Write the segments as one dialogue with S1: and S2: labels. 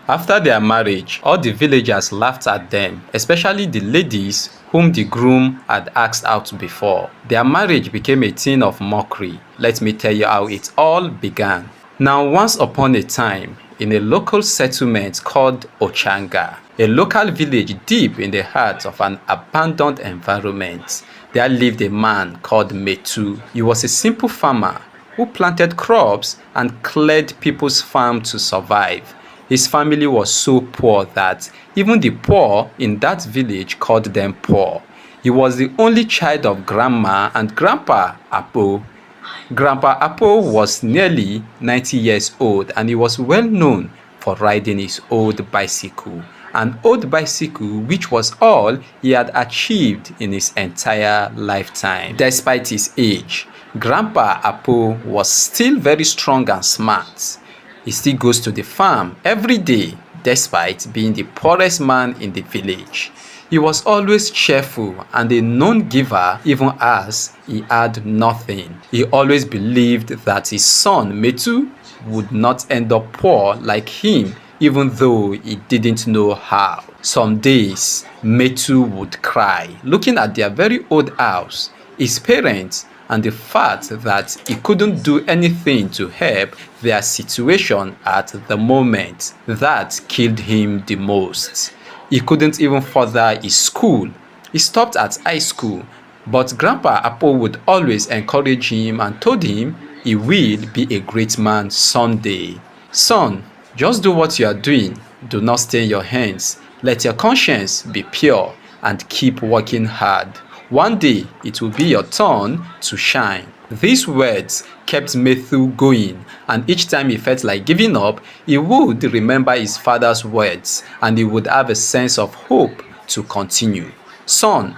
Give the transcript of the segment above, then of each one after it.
S1: After their marriage, all the villagers laughed at them, especially the ladies whom the groom had asked out before. Their marriage became a thing of mockery. Let me tell you how it all began. Now, once upon a time, in a local settlement called Ochanga, a local village deep in the heart of an abandoned environment, there lived a man called Metu. He was a simple farmer who planted crops and cleared people's farms to survive. His family was so poor that even the poor in that village called them poor. He was the only child of Grandma and Grandpa Apo. Grandpa Apo was nearly 90 years old and he was well known for riding his old bicycle. An old bicycle which was all he had achieved in his entire lifetime. Despite his age, Grandpa Apo was still very strong and smart. He still goes to the farm every day despite being the poorest man in the village. He was always cheerful and a known giver even as he had nothing. He always believed that his son Metu would not end up poor like him even though he didn't know how. Some days Metu would cry looking at their very old house, his parents, and the fact that he couldn't do anything to help their situation at the moment. That killed him the most. He couldn't even further his school. He stopped at high school, but Grandpa Apo would always encourage him and told him he will be a great man someday. Son, just do what you are doing. Do not stain your hands. Let your conscience be pure and keep working hard. One day, it will be your turn to shine. These words kept Metu going, and each time he felt like giving up, he would remember his father's words and he would have a sense of hope to continue. Son,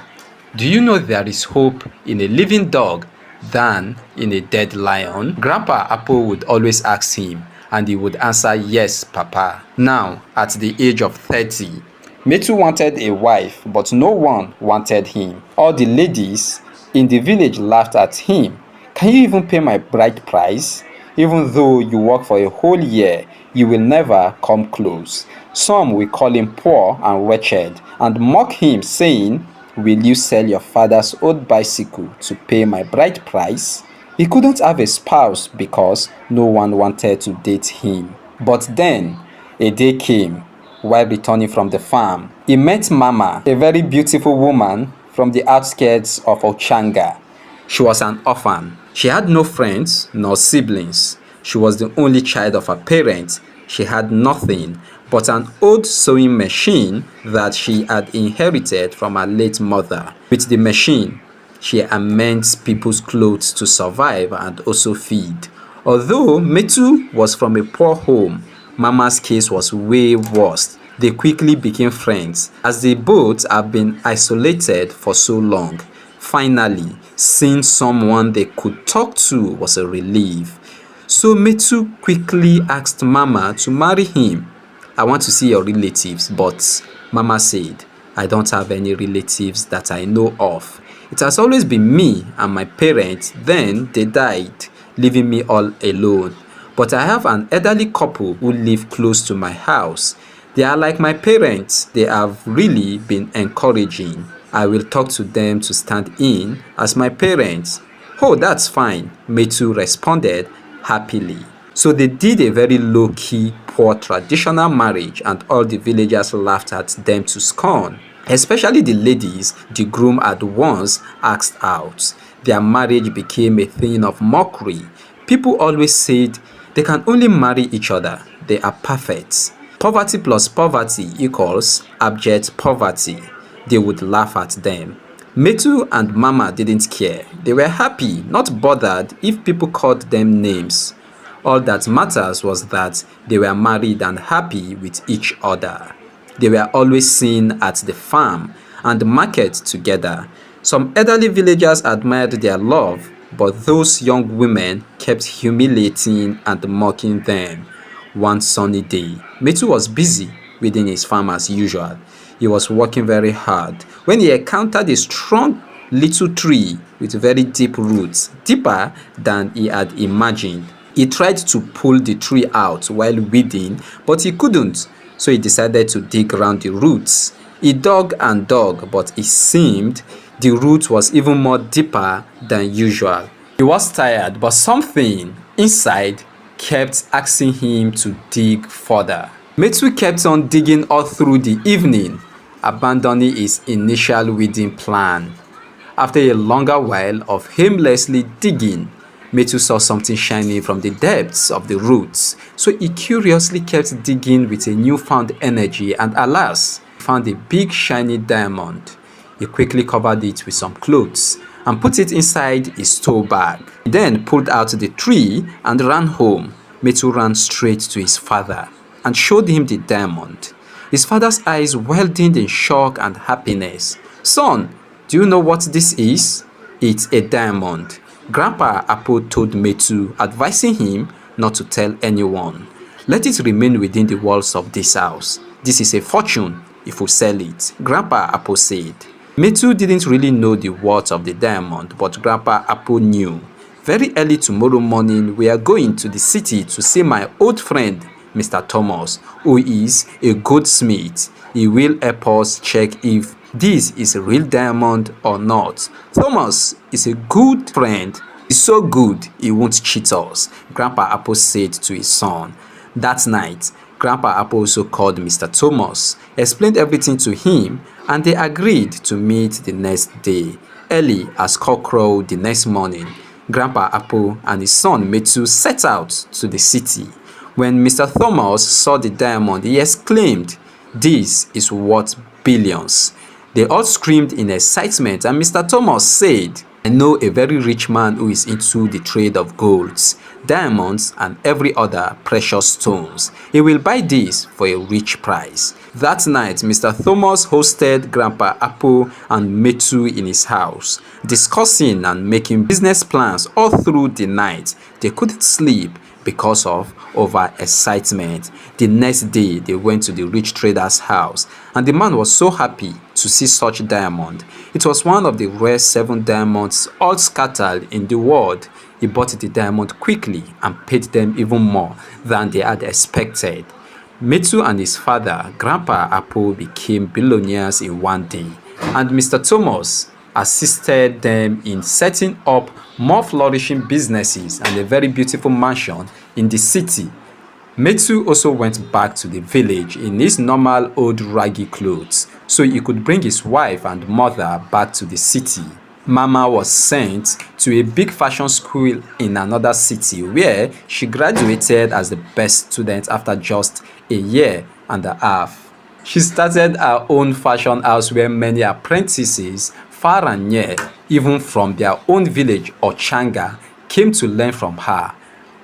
S1: do you know there is hope in a living dog than in a dead lion? Grandpa Apo would always ask him, and he would answer, yes, Papa. Now, at the age of 30, Metu wanted a wife, but no one wanted him. All the ladies in the village laughed at him. Can you even pay my bride price? Even though you work for a whole year, you will never come close. Some will call him poor and wretched and mock him, saying, will you sell your father's old bicycle to pay my bride price? He couldn't have a spouse because no one wanted to date him. But then, a day came. While returning from the farm, he met Mama, a very beautiful woman from the outskirts of Ochanga. She was an orphan. She had no friends nor siblings. She was the only child of her parents. She had nothing but an old sewing machine that she had inherited from her late mother. With the machine, she amends people's clothes to survive and also feed. Although Metu was from a poor home, Mama's case was way worse. They quickly became friends as they both have been isolated for so long. Finally, seeing someone they could talk to was a relief. So Metu quickly asked Mama to marry him. I want to see your relatives, but Mama said, I don't have any relatives that I know of. It has always been me and my parents, then they died, leaving me all alone. But I have an elderly couple who live close to my house. They are like my parents. They have really been encouraging. I will talk to them to stand in as my parents. Oh, that's fine, Metu responded happily. So they did a very low-key, poor traditional marriage and all the villagers laughed at them to scorn. Especially the ladies the groom had once asked out. Their marriage became a thing of mockery. People always said they can only marry each other. They are perfect. Poverty plus poverty equals abject poverty. They would laugh at them. Metu and Mama didn't care. They were happy, not bothered if people called them names. All that matters was that they were married and happy with each other. They were always seen at the farm and market together. Some elderly villagers admired their love, but those young women kept humiliating and mocking them. One sunny day, Metu was busy within his farm as usual. He was working very hard when he encountered a strong little tree with very deep roots, deeper than he had imagined. He tried to pull the tree out while weeding, but he couldn't. so he decided to dig around the roots. He dug and dug, but it seemed the root was even more deeper than usual. He was tired, but something inside kept asking him to dig further. Metu kept on digging all through the evening, abandoning his initial weeding plan. After a longer while of aimlessly digging, Metu saw something shining from the depths of the roots, so he curiously kept digging with a newfound energy, and alas, found a big shiny diamond. He quickly covered it with some clothes and put it inside his tool bag. He then pulled out the tree and ran home. Metu ran straight to his father and showed him the diamond. His father's eyes widened in shock and happiness. "Son, do you know what this is?" "It's a diamond," Grandpa Apo told Metu, advising him not to tell anyone. "Let it remain within the walls of this house. This is a fortune if we sell it," Grandpa Apo said. Metu didn't really know the worth of the diamond, but Grandpa Apo knew. "Very early tomorrow morning, we are going to the city to see my old friend, Mr. Thomas, who is a goldsmith. He will help us check if this is a real diamond or not. Thomas is a good friend. He's so good he won't cheat us," Grandpa Apo said to his son. That night, Grandpa Apo also called Mr. Thomas, explained everything to him, and they agreed to meet the next day. Early as cockcrow the next morning, Grandpa Apo and his son Metu set out to the city. When Mr. Thomas saw the diamond, he exclaimed, "This is worth billions." They all screamed in excitement, and Mr. Thomas said, "I know a very rich man who is into the trade of golds, diamonds, and every other precious stones. He will buy this for a rich price." That night, Mr. Thomas hosted Grandpa Apo and Metu in his house, discussing and making business plans all through the night. They couldn't sleep because of over-excitement. The next day, they went to the rich trader's house, and the man was so happy to see such diamond. It was one of the rare 7 diamonds all scattered in the world. He bought the diamond quickly and paid them even more than they had expected. Metu and his father, Grandpa Apo, became billionaires in one day, and Mr. Thomas assisted them in setting up more flourishing businesses and a very beautiful mansion in the city. Metu also went back to the village in his normal old raggy clothes so he could bring his wife and mother back to the city. Mama was sent to a big fashion school in another city where she graduated as the best student after just a year and a half. She started her own fashion house where many apprentices far and near, even from their own village or Changa, came to learn from her.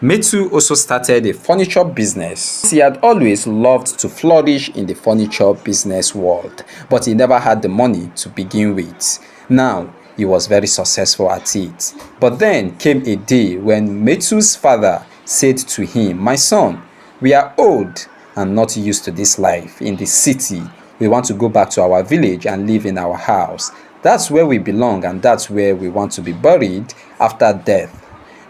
S1: Metu also started a furniture business. He had always loved to flourish in the furniture business world, but he never had the money to begin with. Now, he was very successful at it. But then came a day when Metu's father said to him, "My son, we are old and not used to this life in the city. We want to go back to our village and live in our house. That's where we belong, and that's where we want to be buried after death.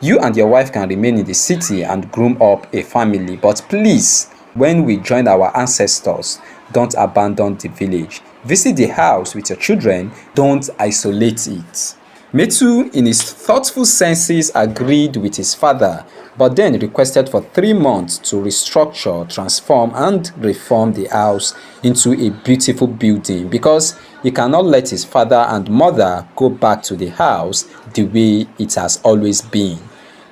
S1: You and your wife can remain in the city and groom up a family, but please, when we join our ancestors, don't abandon the village. Visit the house with your children, don't isolate it." Metu, in his thoughtful senses, agreed with his father, but then requested for 3 months to restructure, transform, and reform the house into a beautiful building because he cannot let his father and mother go back to the house the way it has always been.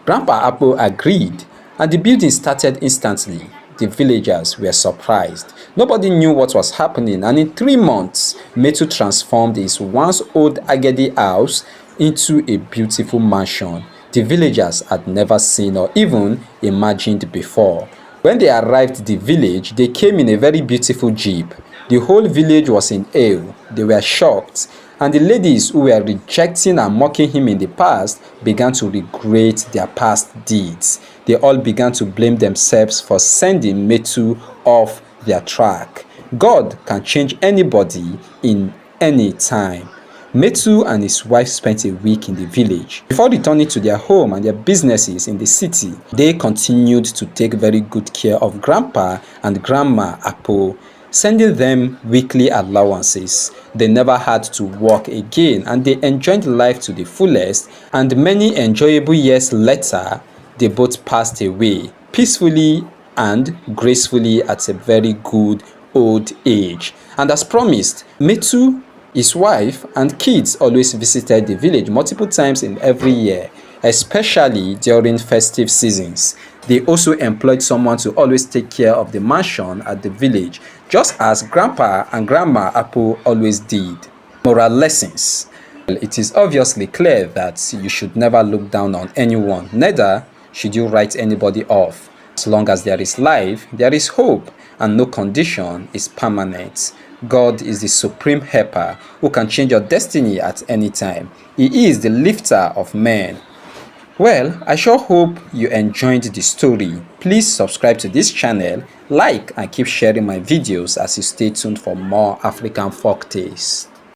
S1: Grandpa Apo agreed, and the building started instantly. The villagers were surprised. Nobody knew what was happening, and in 3 months, Metu transformed his once old Agedi house into a beautiful mansion the villagers had never seen or even imagined before. When they arrived at the village, they came in a very beautiful jeep. The whole village was in awe. They were shocked, and the ladies who were rejecting and mocking him in the past began to regret their past deeds. They all began to blame themselves for sending Metu off their track. God can change anybody in any time. Metu and his wife spent a week in the village. Before returning to their home and their businesses in the city, they continued to take very good care of Grandpa and Grandma Apo, sending them weekly allowances. They never had to work again and they enjoyed life to the fullest, and many enjoyable years later, they both passed away peacefully and gracefully at a very good old age. And as promised, Metu, his wife and kids always visited the village multiple times in every year, especially during festive seasons. They also employed someone to always take care of the mansion at the village, just as Grandpa and Grandma Apo always did. Moral lessons. It is obviously clear that you should never look down on anyone, neither should you write anybody off. As long as there is life, there is hope, and no condition is permanent. God is the supreme helper who can change your destiny at any time. He is the lifter of men. Well, I sure hope you enjoyed the story. Please subscribe to this channel, like and keep sharing my videos as you stay tuned for more African folktales.